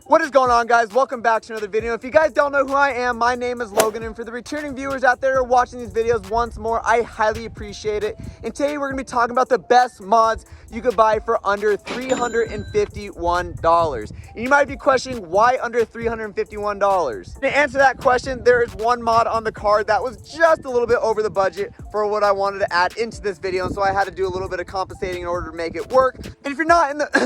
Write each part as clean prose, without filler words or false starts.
What is going on, guys? Welcome back to another video. If you guys don't know who I am, my name is Logan, and for the returning viewers out there who are watching these videos once more, I highly appreciate it. And today we're going to be talking about the best mods you could buy for under $351. And you might be questioning, why under $351? To answer that question, there is one mod on the card that was just a little bit over the budget for what I wanted to add into this video, and so I had to do a little bit of compensating in order to make it work. And if you're not in the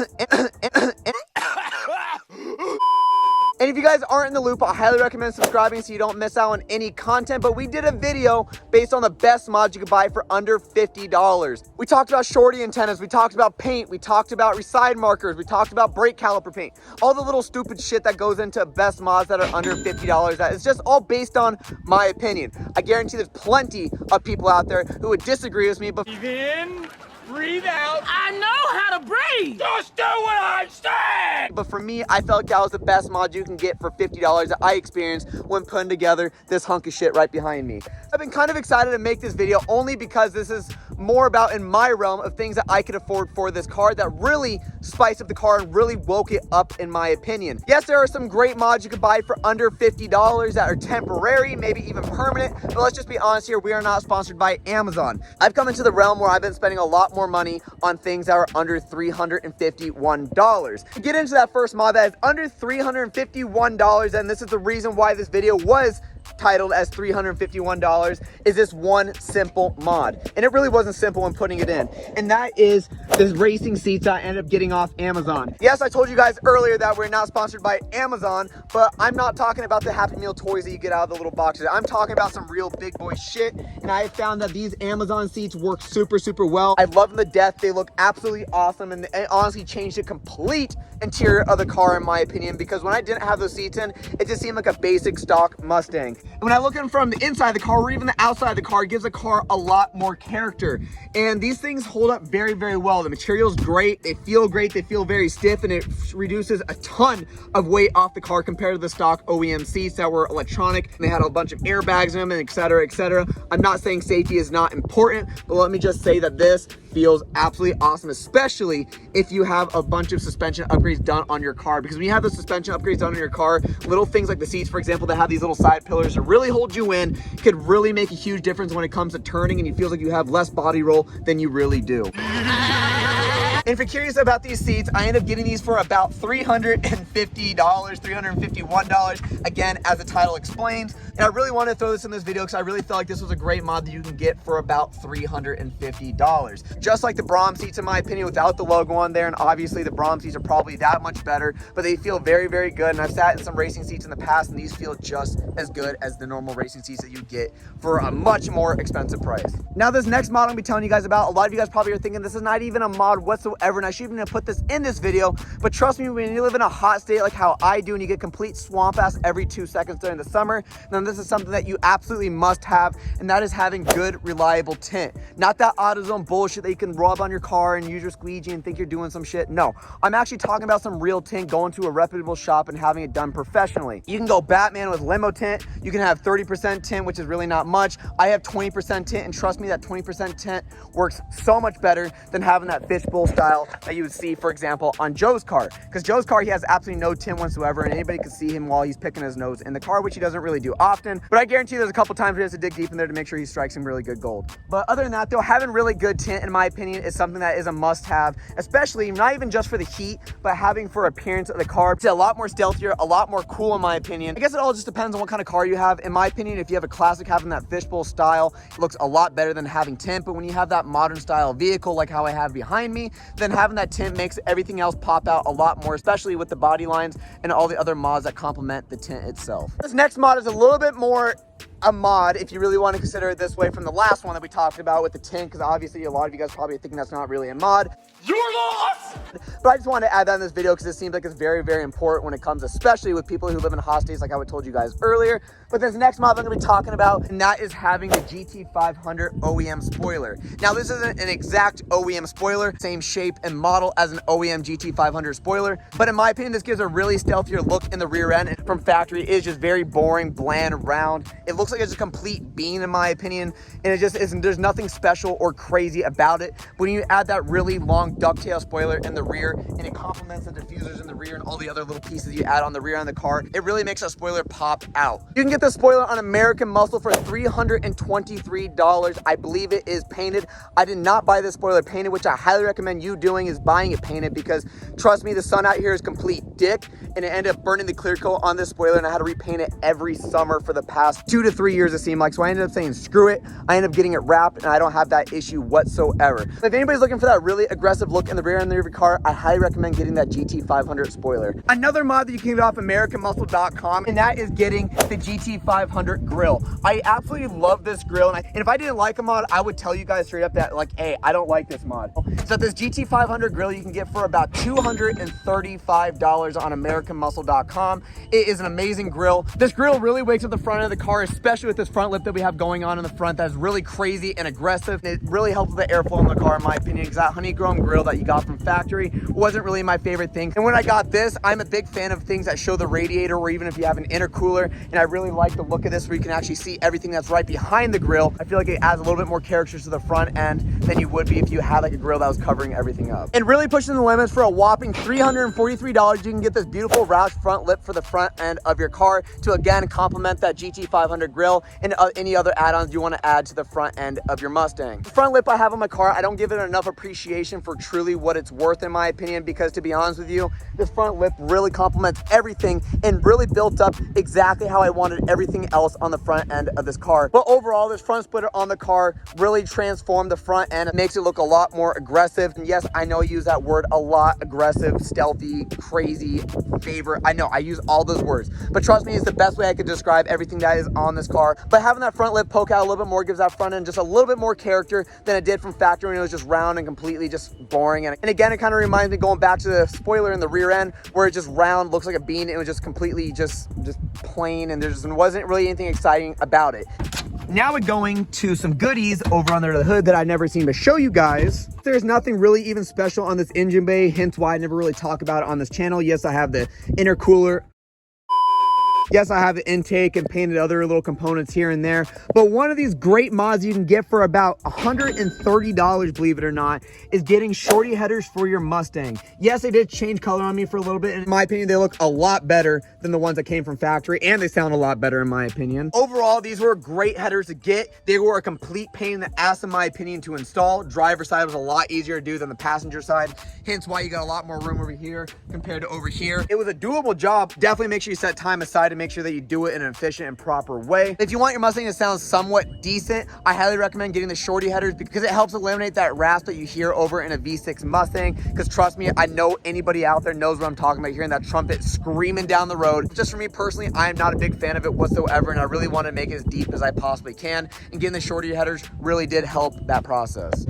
And if you guys aren't in the loop, I highly recommend subscribing so you don't miss out on any content. But we did a video based on the best mods you could buy for under $50. We talked about Shorty antennas, we talked about paint, we talked about reside markers, we talked about brake caliper paint, all the little stupid shit that goes into best mods that are under $50. That is just all based on my opinion. I guarantee there's plenty of people out there who would disagree with me, but breathe in, breathe out. I know how to breathe. Just do what I said. But for me, I felt like that was the best mod you can get for $50 that I experienced when putting together this hunk of shit right behind me. I've been kind of excited to make this video only because this is more about in my realm of things that I could afford for this car that really spiced up the car and really woke it up in my opinion. Yes, there are some great mods you could buy for under $50 that are temporary, maybe even permanent, but let's just be honest here, we are not sponsored by Amazon. I've come into the realm where I've been spending a lot more money on things that are under $351. To get into that first mod that is under $351, and this is the reason why this video was titled as $351, is this one simple mod. And it really wasn't simple when putting it in, and that is this racing seats I ended up getting off Amazon. Yes, I told you guys earlier that we're not sponsored by Amazon, but I'm not talking about the Happy Meal toys that you get out of the little boxes. I'm talking about some real big boy shit, and I have found that these Amazon seats work super well. I love them to death. They look absolutely awesome, and it honestly changed the complete interior of the car in my opinion, because when I didn't have those seats in, it just seemed like a basic stock Mustang. And when I look at them from the inside of the car or even the outside of the car, it gives the car a lot more character. And these things hold up very well. The material's great, they feel great, they feel very stiff, and it reduces a ton of weight off the car compared to the stock OEM seats that were electronic, and they had a bunch of airbags in them, and etc. I'm not saying safety is not important, but let me just say that this feels absolutely awesome, especially if you have a bunch of suspension upgrades done on your car. Because when you have the suspension upgrades done on your car, little things like the seats, for example, that have these little side pillars to really hold you in, could really make a huge difference when it comes to turning, and you feel like you have less body roll than you really do. And if you're curious about these seats, I ended up getting these for about $350, $351, again, as the title explains. And I really wanted to throw this in this video because I really felt like this was a great mod that you can get for about $350. Just like the Brom seats, in my opinion, without the logo on there, and obviously the Brom seats are probably that much better, but they feel very good. And I've sat in some racing seats in the past, and these feel just as good as the normal racing seats that you get for a much more expensive price. Now, this next mod I'm gonna be telling you guys about, a lot of you guys probably are thinking this is not even a mod whatsoever, and I shouldn't even put this in this video, but trust me, when you live in a hot state like how I do, and you get complete swamp ass every 2 seconds during the summer, then this is something that you absolutely must have, and that is having good, reliable tint. Not that AutoZone bullshit that you can rub on your car and use your squeegee and think you're doing some shit. No, I'm actually talking about some real tint, going to a reputable shop and having it done professionally. You can go Batman with limo tint, you can have 30% tint, which is really not much. I have 20% tint, and trust me, that 20% tint works so much better than having that fishbowl style that you would see, for example, on Joe's car. Because Joe's car, he has absolutely no tint whatsoever, and anybody can see him while he's picking his nose in the car, which he doesn't really do often. But I guarantee there's a couple times where he has to dig deep in there to make sure he strikes some really good gold. But other than that, though, having really good tint, in my opinion, is something that is a must-have, especially not even just for the heat, but having for appearance of the car. It's a lot more stealthier, a lot more cool, in my opinion. I guess it all just depends on what kind of car you have. In my opinion, if you have a classic, having that fishbowl style, it looks a lot better than having tint. But when you have that modern style vehicle like how I have behind me, then having that tint makes everything else pop out a lot more, especially with the body lines and all the other mods that complement the tint itself. This next mod is a little bit more a mod, if you really want to consider it this way, from the last one that we talked about with the tint, because obviously a lot of you guys probably are thinking that's not really a mod. You're lost! But I just wanted to add that in this video because it seems like it's very important when it comes, especially with people who live in hot states like I told you guys earlier. But this next mod I'm going to be talking about, and that is having the GT500 OEM spoiler. Now, this isn't an exact OEM spoiler, same shape and model as an OEM GT500 spoiler, but in my opinion, this gives a really stealthier look in the rear end. And from factory, it is just very boring, bland, round. It looks like it's a complete bean in my opinion, and it just isn't. There's nothing special or crazy about it. But when you add that really long ducktail spoiler in the rear, and it complements the diffusers in the rear and all the other little pieces you add on the rear on the car, it really makes a spoiler pop out. You can get the spoiler on American Muscle for $323. I believe it is painted. I did not buy this spoiler painted, which I highly recommend you doing, is buying it painted, because trust me, the sun out here is complete dick, and it ended up burning the clear coat on this spoiler, and I had to repaint it every summer for the past 2 to 3 years, it seemed like. So I ended up saying screw it. I ended up getting it wrapped, and I don't have that issue whatsoever. If anybody's looking for that really aggressive look in the rear end of your car, I highly recommend getting that GT500 spoiler. Another mod that you can get off AmericanMuscle.com, and that is getting the GT500 grill. I absolutely love this grill, and if I didn't like a mod, I would tell you guys straight up that, like, hey, I don't like this mod. So this GT500 grill you can get for about $235 on AmericanMuscle.com. It is an amazing grill. This grill really wakes up the front of the car, especially with this front lip that we have going on in the front. That is really crazy and aggressive. It really helps with the airflow in the car, in my opinion, because that honeycomb grill that you got from factory wasn't really my favorite thing. And when I got this, I'm a big fan of things that show the radiator, or even if you have an intercooler, and I really like the look of this where you can actually see everything that's right behind the grill. I feel like it adds a little bit more character to the front end than you would be if you had like a grill that was covering everything up. And really pushing the limits, for a whopping $343, you can get this beautiful roush front lip for the front end of your car to again complement that GT500 grill and any other add-ons you want to add to the front end of your Mustang. The front lip I have on my car, I don't give it enough appreciation for truly what it's worth, in my opinion, because to be honest with you, this front lip really complements everything and really built up exactly how I wanted everything else on the front end of this car. But overall, this front splitter on the car really transformed the front end. It makes it look a lot more aggressive. And yes, I know I use that word a lot: aggressive, stealthy, crazy, favorite. I know I use all those words, but trust me, it's the best way I could describe everything that is on this car. But having that front lip poke out a little bit more gives that front end just a little bit more character than it did from factory when it was just round and completely just boring. And again, it kind of reminds me, going back to the spoiler in the rear end, where it just round, looks like a bean. It was just completely just plain, and there just wasn't really anything exciting about it. Now we're going to some goodies over under the hood that I never seem to show you guys. There's nothing really even special on this engine bay, hence why I never really talk about it on this channel. Yes, I have the intercooler. Yes, I have the intake and painted other little components here and there. But one of these great mods you can get for about $130, believe it or not, is getting Shorty headers for your Mustang. Yes, they did change color on me for a little bit. In my opinion, they look a lot better than the ones that came from factory, and they sound a lot better in my opinion. Overall, these were great headers to get. They were a complete pain in the ass in my opinion to install. Driver's side was a lot easier to do than the passenger side, hence why you got a lot more room over here compared to over here. It was a doable job. Definitely make sure you set time aside to make sure that you do it in an efficient and proper way. If you want your Mustang to sound somewhat decent, I highly recommend getting the Shorty headers, because it helps eliminate that rasp that you hear over in a V6 Mustang. Because trust me, I know anybody out there knows what I'm talking about, hearing that trumpet screaming down the road. Just for me personally, I am not a big fan of it whatsoever, and I really want to make it as deep as I possibly can. And getting the Shorty headers really did help that process.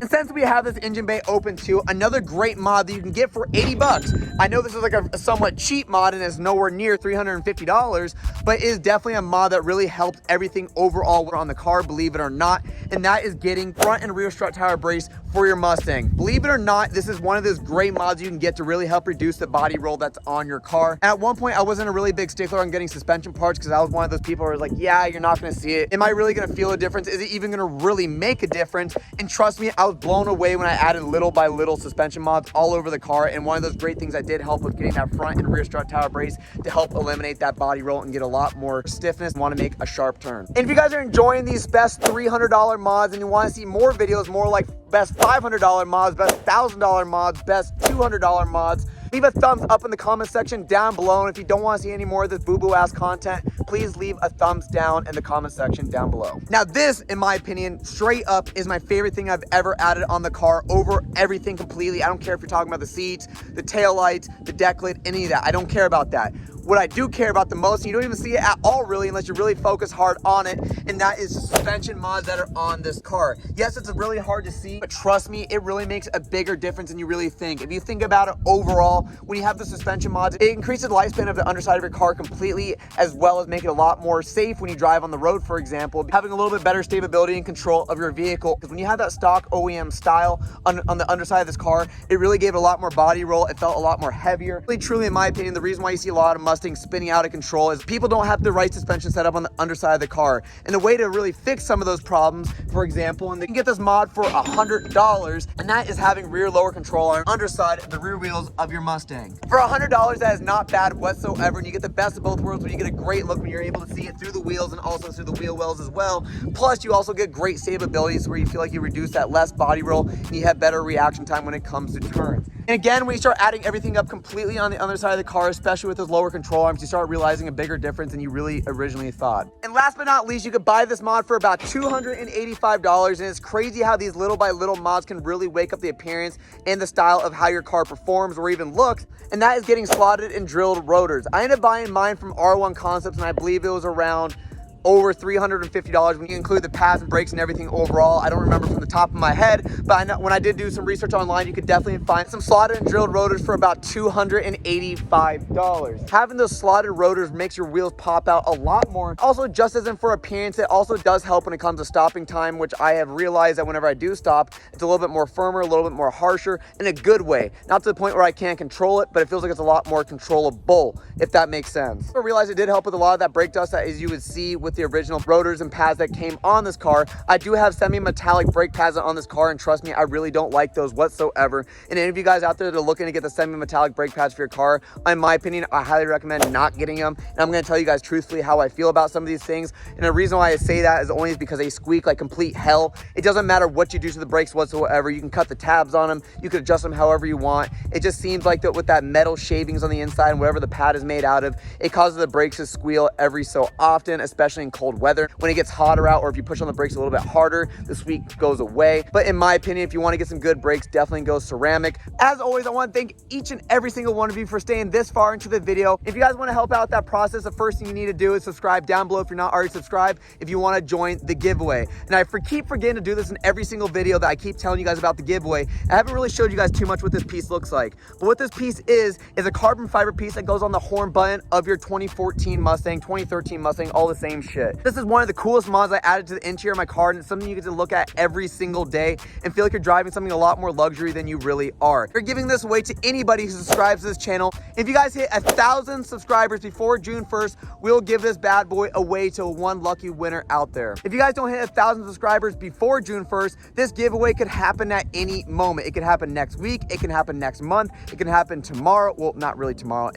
And since we have this engine bay open too, another great mod that you can get for 80 bucks. I know this is like a somewhat cheap mod and is nowhere near $350, but it is definitely a mod that really helps everything overall on the car, believe it or not. And that is getting front and rear strut tire brace for your Mustang. Believe it or not, this is one of those great mods you can get to really help reduce the body roll that's on your car. At one point, I wasn't a really big stickler on getting suspension parts, because I was one of those people who was like, yeah, you're not gonna see it. Am I really gonna feel a difference? Is it even gonna really make a difference? And trust me, I was blown away when I added little by little suspension mods all over the car. And one of those great things I did help with getting that front and rear strut tower brace to help eliminate that body roll and get a lot more stiffness and want to make a sharp turn. And if you guys are enjoying these best $300 mods and you want to see more videos, more like best $500 mods, best $1,000 mods, best $200 mods, leave a thumbs up in the comment section down below. And if you don't want to see any more of this boo-boo ass content, please leave a thumbs down in the comment section down below. Now this, in my opinion, straight up is my favorite thing I've ever added on the car over everything completely. I don't care if you're talking about the seats, the taillights, the Decklid, any of that. I don't care about that. what I do care about the most, and you don't even see it at all really unless you really focus hard on it, and that is the suspension mods that are on this car. Yes, it's really hard to see, but trust me, it really makes a bigger difference than you really think. If you think about it overall, when you have the suspension mods, it increases the lifespan of the underside of your car completely, as well as make it a lot more safe when you drive on the road, for example, having a little bit better stability and control of your vehicle. Because when you have that stock OEM style on the underside of this car, it really gave it a lot more body roll. It felt a lot more heavier. Really, truly, in my opinion, the reason why you see a lot of Mustangs spinning out of control is people don't have the right suspension set up on the underside of the car. And the way to really fix some of those problems, for example, and they can get this mod for $100, and that is having rear lower control on the underside of the rear wheels of your Mustang. For $100, that is not bad whatsoever, and you get the best of both worlds when you get a great look when you're able to see it through the wheels and also through the wheel wells as well. Plus, you also get great stability, where you feel like you reduce that less body roll and you have better reaction time when it comes to turns. And again, when you start adding everything up completely on the other side of the car, especially with those lower control arms, you start realizing a bigger difference than you really originally thought. And last but not least, you could buy this mod for about $285, and it's crazy how these little by little mods can really wake up the appearance and the style of how your car performs or even looks, and that is getting slotted and drilled rotors. I ended up buying mine from R1 Concepts, and I believe it was around over $350 when you include the pads and brakes and everything overall. I don't remember from the top of my head, but I know when I did do some research online, you could definitely find some slotted and drilled rotors for about $285. Having those slotted rotors makes your wheels pop out a lot more. Also, just as in for appearance, it also does help when it comes to stopping time, which I have realized that whenever I do stop, it's a little bit more firmer, a little bit more harsher in a good way. Not to the point where I can't control it, but it feels like it's a lot more controllable, if that makes sense. I realized it did help with a lot of that brake dust that, as you would see with the original rotors and pads that came on this car. I do have semi-metallic brake pads on this car, and trust me, I really don't like those whatsoever. And any of you guys out there that are looking to get the semi-metallic brake pads for your car, in my opinion, I highly recommend not getting them. And I'm going to tell you guys truthfully how I feel about some of these things. And the reason why I say that is only because they squeak like complete hell. It doesn't matter what you do to the brakes whatsoever. You can cut the tabs on them. You can adjust them however you want. It just seems like that with that metal shavings on the inside and whatever the pad is made out of, it causes the brakes to squeal every so often, especially in cold weather. When it gets hotter out, or if you push on the brakes a little bit harder, the squeak goes away. But in my opinion, if you want to get some good brakes, definitely go ceramic. As always, I want to thank each and every single one of you for staying this far into the video. If you guys want to help out that process, the first thing you need to do is subscribe down below if you're not already subscribed, if you want to join the giveaway. And I keep forgetting to do this in every single video that I keep telling you guys about the giveaway. I haven't really showed you guys too much what this piece looks like. But what this piece is a carbon fiber piece that goes on the horn button of your 2014 Mustang, 2013 Mustang, all the same shit. This is one of the coolest mods I added to the interior of my car, and it's something you get to look at every single day and feel like you're driving something a lot more luxury than you really are. We're giving this away to anybody who subscribes to this channel. If you guys hit 1,000 subscribers before June 1st, we'll give this bad boy away to one lucky winner out there. If you guys don't hit 1,000 subscribers before June 1st, this giveaway could happen at any moment. It could happen next week. It can happen next month. It can happen tomorrow. Well, not really tomorrow,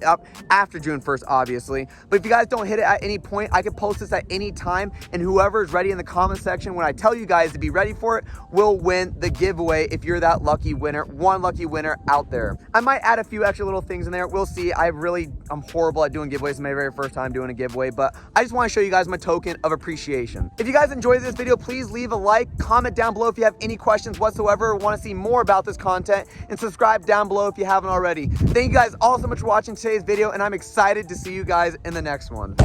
after June 1st, obviously. But if you guys don't hit it at any point, I can post this at any time, and whoever is ready in the comment section when I tell you guys to be ready for it will win the giveaway if you're that lucky winner, one lucky winner out there. I might add a few extra little things in there. We'll see. I'm horrible at doing giveaways. It's my very first time doing a giveaway, but I just want to show you guys my token of appreciation. If you guys enjoyed this video, please leave a like, comment down below if you have any questions whatsoever or want to see more about this content, and subscribe down below if you haven't already. Thank you guys all so much for watching today's video, and I'm excited to see you guys in the next one.